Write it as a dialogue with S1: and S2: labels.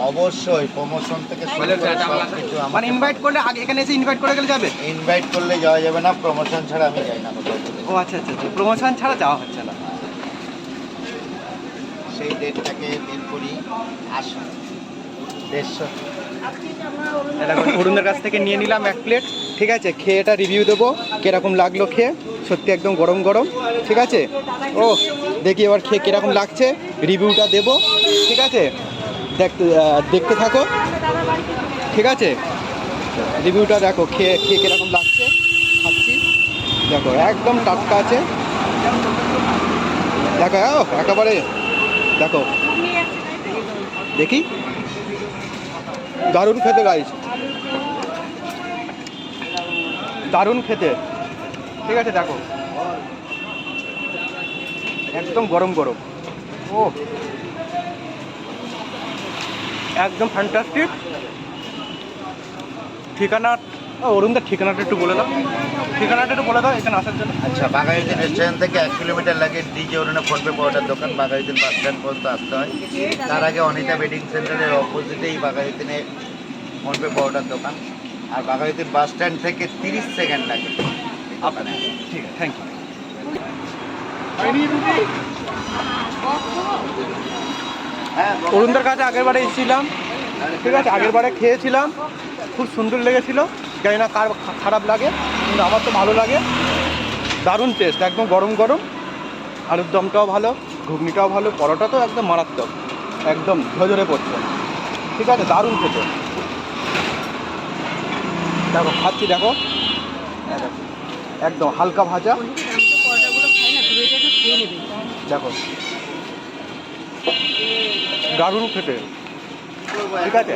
S1: অবশ্যই প্রমোশন থেকে শুরু করে সবকিছু
S2: মানে ইনভাইট করলে আগে এখানে এসে ইনভাইট করে গেলে যাবে?
S1: ইনভাইট করলে যাওয়া যাবে না, প্রমোশন ছাড়া আমি যাই না কোথাও।
S2: ও আচ্ছা আচ্ছা আচ্ছা, প্রমোশন ছাড়া যাওয়া হচ্ছে না।
S1: সেই ডেটটাকে বের করি, আসুন 150।
S2: অরুণদের কাছ থেকে নিয়ে নিলাম 1 প্লেট, ঠিক আছে। খেয়ে এটা রিভিউ দেবো কিরকম লাগলো খেয়ে। সত্যি একদম গরম গরম, ঠিক আছে। ও দেখি এবার খেয়ে কীরকম লাগছে, রিভিউটা দেবো, ঠিক আছে। দেখতে থাকো, ঠিক আছে। রিভিউটা দেখো, খেয়ে কীরকম লাগছে। খাচ্ছি, দেখো একদম টাটকা আছে, দেখো একেবারে। দেখো দেখি, দারুণ খেতে গাইস, দারুণ খেতে, ঠিক আছে। দেখো একদম গরম গরম, ও একদম ফ্যান্টাস্টিক। ঠিকানা, অরুণদার ঠিকানাটা একটু বলে দাও, ঠিকানাটা একটু বলে দাও এখানে আসার জন্য।
S1: আচ্ছা, বাঘাযতীন রেস্টুরেন্ট থেকে 1 কিলোমিটার লাগে ডিজে অরুণে ফোনপে পাউডার দোকান, বাঘাযতীন বাস স্ট্যান্ড পর্যন্ত আসতে হয়। তার আগে অনিতা ওয়েডিং সেন্টারের অপোজিটেই বাঘাযতীনে ফোনপে পাউডার দোকান। আর বাঘাযতীন বাস স্ট্যান্ড থেকে 30 সেকেন্ড লাগে
S2: আপনার, ঠিক আছে, থ্যাংক ইউ। অরুণদার কাছে আগেরবারে এসেছিলাম, ঠিক আছে। আগেরবারে খেয়েছিলাম, খুব সুন্দর লেগেছিল। জানি না কার খারাপ লাগে, কিন্তু আমার তো ভালো লাগে। দারুণ টেস্ট, একদম গরম গরম। আলুর দমটাও ভালো, ঘুগনিটাও ভালো, পরোটা তো একদম মারাত্মক, একদম ঝরে পড়ছে, ঠিক আছে। দারুণ খেতে। দেখো খাচ্ছি, দেখো একদম হালকা ভাজা, দেখো দারুণ খেতে, ঠিক আছে।